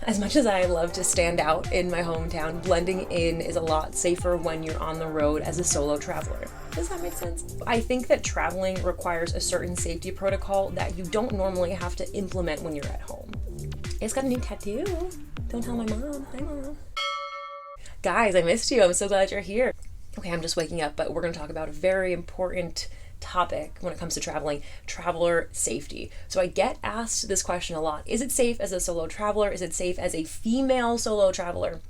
As much as I love to stand out in my hometown, blending in is a lot safer when you're on the road as a solo traveler. Does that make sense? I think that traveling requires a certain safety protocol that you don't normally have to implement when you're at home. It's got a new tattoo. Don't tell my mom. Hi, Mom. Guys, I missed you. I'm so glad you're here. Okay, I'm just waking up, but we're going to talk about a very important topic when it comes to traveling: traveler safety. So I get asked this question a lot. Is it safe as a solo traveler? Is it safe as a female solo traveler?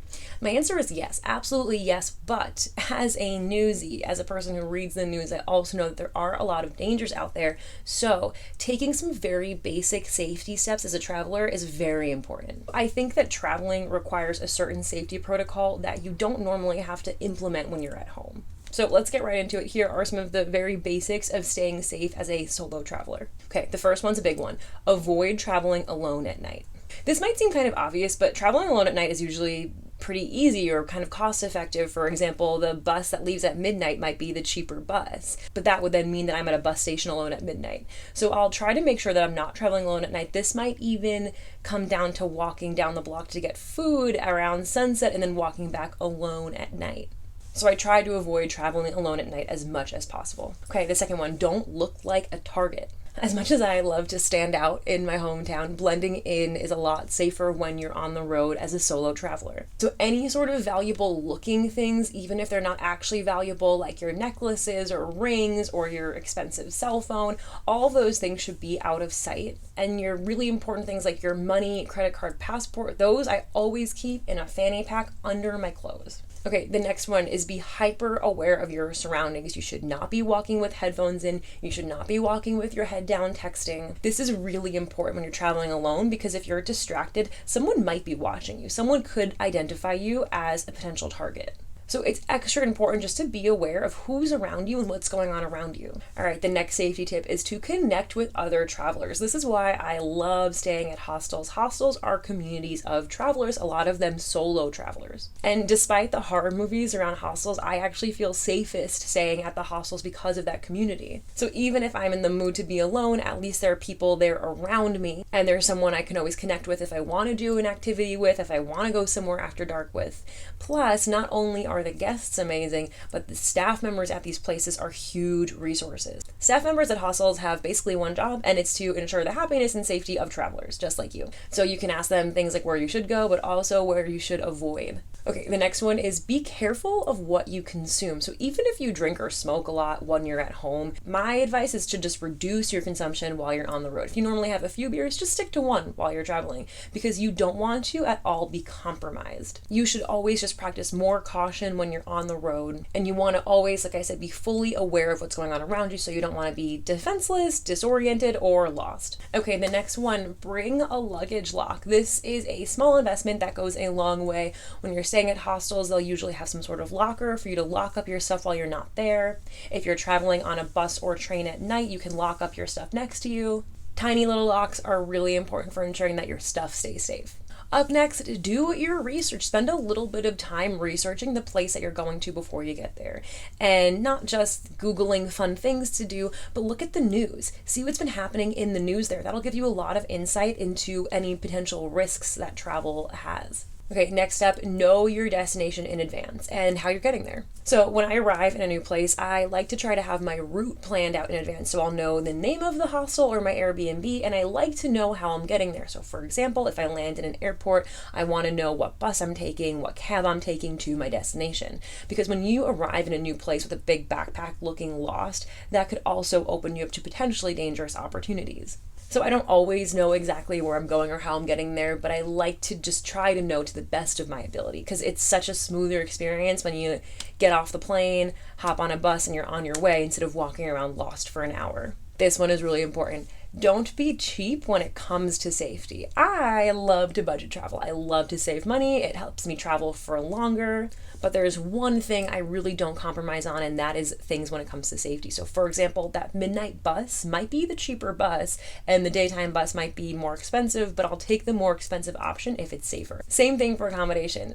My answer is yes, absolutely yes, but as a newsie, as a person who reads the news, I also know that there are a lot of dangers out there. So taking some very basic safety steps as a traveler is very important. I think that traveling requires a certain safety protocol that you don't normally have to implement when you're at home. So let's get right into it. Here are some of the very basics of staying safe as a solo traveler. Okay, the first one's a big one. Avoid traveling alone at night. This might seem kind of obvious, but traveling alone at night is usually pretty easy or kind of cost effective. For example, the bus that leaves at midnight might be the cheaper bus, but that would then mean that I'm at a bus station alone at midnight. So I'll try to make sure that I'm not traveling alone at night. This might even come down to walking down the block to get food around sunset and then walking back alone at night. So I try to avoid traveling alone at night as much as possible. Okay, the second one, don't look like a target. As much as I love to stand out in my hometown, blending in is a lot safer when you're on the road as a solo traveler. So any sort of valuable looking things, even if they're not actually valuable, like your necklaces or rings or your expensive cell phone, all those things should be out of sight. And your really important things like your money, credit card, passport, those I always keep in a fanny pack under my clothes. Okay, the next one is be hyper aware of your surroundings. You should not be walking with headphones in. You should not be walking with your head down texting. This is really important when you're traveling alone because if you're distracted, someone might be watching you. Someone could identify you as a potential target. So it's extra important just to be aware of who's around you and what's going on around you. All right, the next safety tip is to connect with other travelers. This is why I love staying at hostels. Hostels are communities of travelers, a lot of them solo travelers. And despite the horror movies around hostels, I actually feel safest staying at the hostels because of that community. So even if I'm in the mood to be alone, at least there are people there around me, and there's someone I can always connect with if I want to do an activity with, if I want to go somewhere after dark with. Plus, not only are the guests amazing, but the staff members at these places are huge resources. Staff members at hostels have basically one job, and it's to ensure the happiness and safety of travelers, just like you. So you can ask them things like where you should go, but also where you should avoid. Okay, the next one is be careful of what you consume. So even if you drink or smoke a lot when you're at home, my advice is to just reduce your consumption while you're on the road. If you normally have a few beers, just stick to one while you're traveling because you don't want to at all be compromised. You should always just practice more caution when you're on the road, and you want to always, like I said, be fully aware of what's going on around you so you don't want to be defenseless, disoriented, or lost. Okay, the next one, bring a luggage lock. This is a small investment that goes a long way. When you're staying at hostels, they'll usually have some sort of locker for you to lock up your stuff while you're not there. If you're traveling on a bus or train at night, you can lock up your stuff next to you. Tiny little locks are really important for ensuring that your stuff stays safe. Up next, do your research. Spend a little bit of time researching the place that you're going to before you get there. And not just Googling fun things to do, but look at the news. See what's been happening in the news there. That'll give you a lot of insight into any potential risks that travel has. Okay, next step, know your destination in advance and how you're getting there. So when I arrive in a new place, I like to try to have my route planned out in advance. So I'll know the name of the hostel or my Airbnb, and I like to know how I'm getting there. So for example, if I land in an airport, I want to know what bus I'm taking, what cab I'm taking to my destination. Because when you arrive in a new place with a big backpack looking lost, that could also open you up to potentially dangerous opportunities. So I don't always know exactly where I'm going or how I'm getting there, but I like to just try to know to the best of my ability because it's such a smoother experience when you get off the plane, hop on a bus, and you're on your way instead of walking around lost for an hour. This one is really important. Don't be cheap when it comes to safety. I love to budget travel. I love to save money. It helps me travel for longer. But there's one thing I really don't compromise on, and that is things when it comes to safety. So for example, that midnight bus might be the cheaper bus and the daytime bus might be more expensive, but I'll take the more expensive option if it's safer. Same thing for accommodation.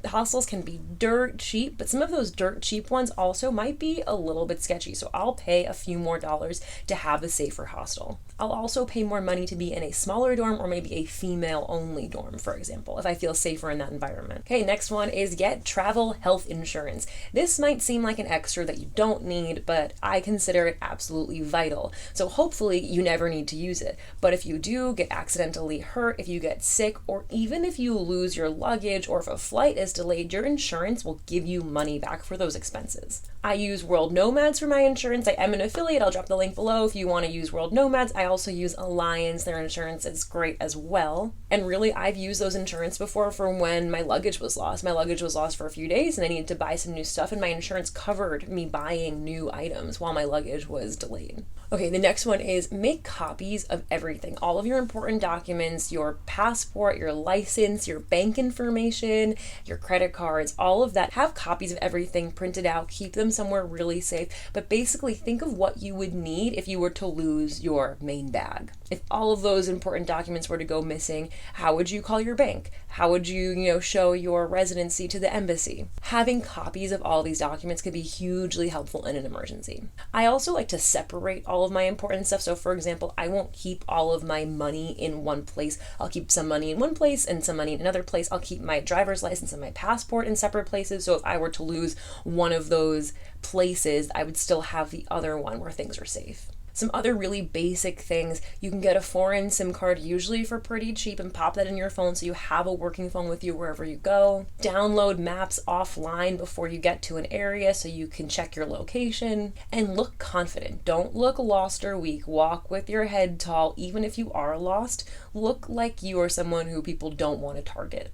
Hostels can be dirt cheap, but some of those dirt cheap ones also might be a little bit sketchy. So I'll pay a few more dollars to have a safer hostel. I'll also pay more money to be in a smaller dorm or maybe a female-only dorm, for example, if I feel safer in that environment. Okay, next one is get travel health insurance. This might seem like an extra that you don't need, but I consider it absolutely vital. So hopefully you never need to use it. But if you do get accidentally hurt, if you get sick, or even if you lose your luggage or if a flight is delayed, your insurance will give you money back for those expenses. I use World Nomads for my insurance. I am an affiliate. I'll drop the link below if you want to use World Nomads. I also use Alliance. Their insurance is great as well. And really, I've used those insurance before for when my luggage was lost. My luggage was lost for a few days and I needed to buy some new stuff, and my insurance covered me buying new items while my luggage was delayed. Okay, the next one is make copies of everything. All of your important documents, your passport, your license, your bank information, your credit cards, all of that. Have copies of everything printed out, keep them somewhere really safe, but basically think of what you would need if you were to lose your main bag. If all of those important documents were to go missing, how would you call your bank? How would you, show your residency to the embassy? Having copies of all these documents could be hugely helpful in an emergency. I also like to separate all of my important stuff. So for example, I won't keep all of my money in one place. I'll keep some money in one place and some money in another place. I'll keep my driver's license and my passport in separate places. So if I were to lose one of those places, I would still have the other one where things are safe. Some other really basic things, you can get a foreign SIM card usually for pretty cheap and pop that in your phone so you have a working phone with you wherever you go. Download maps offline before you get to an area so you can check your location. And look confident. Don't look lost or weak. Walk with your head tall. Even if you are lost, look like you are someone who people don't want to target.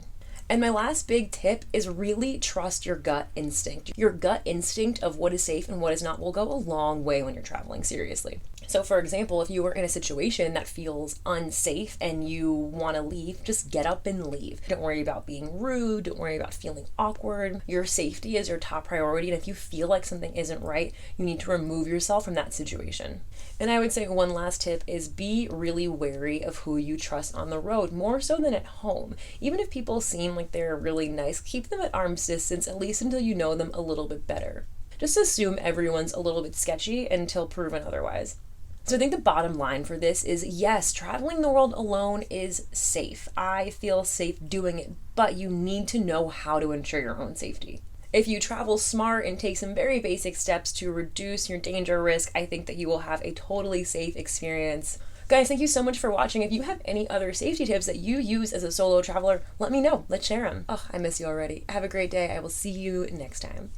And my last big tip is really trust your gut instinct. Your gut instinct of what is safe and what is not will go a long way when you're traveling, seriously. So for example, if you were in a situation that feels unsafe and you want to leave, just get up and leave. Don't worry about being rude. Don't worry about feeling awkward. Your safety is your top priority. And if you feel like something isn't right, you need to remove yourself from that situation. And I would say one last tip is be really wary of who you trust on the road, more so than at home. Even if people seem like they're really nice, keep them at arm's distance, at least until you know them a little bit better. Just assume everyone's a little bit sketchy until proven otherwise. So I think the bottom line for this is, yes, traveling the world alone is safe. I feel safe doing it, but you need to know how to ensure your own safety. If you travel smart and take some very basic steps to reduce your danger risk, I think that you will have a totally safe experience. Guys, thank you so much for watching. If you have any other safety tips that you use as a solo traveler, let me know. Let's share them. Oh, I miss you already. Have a great day. I will see you next time.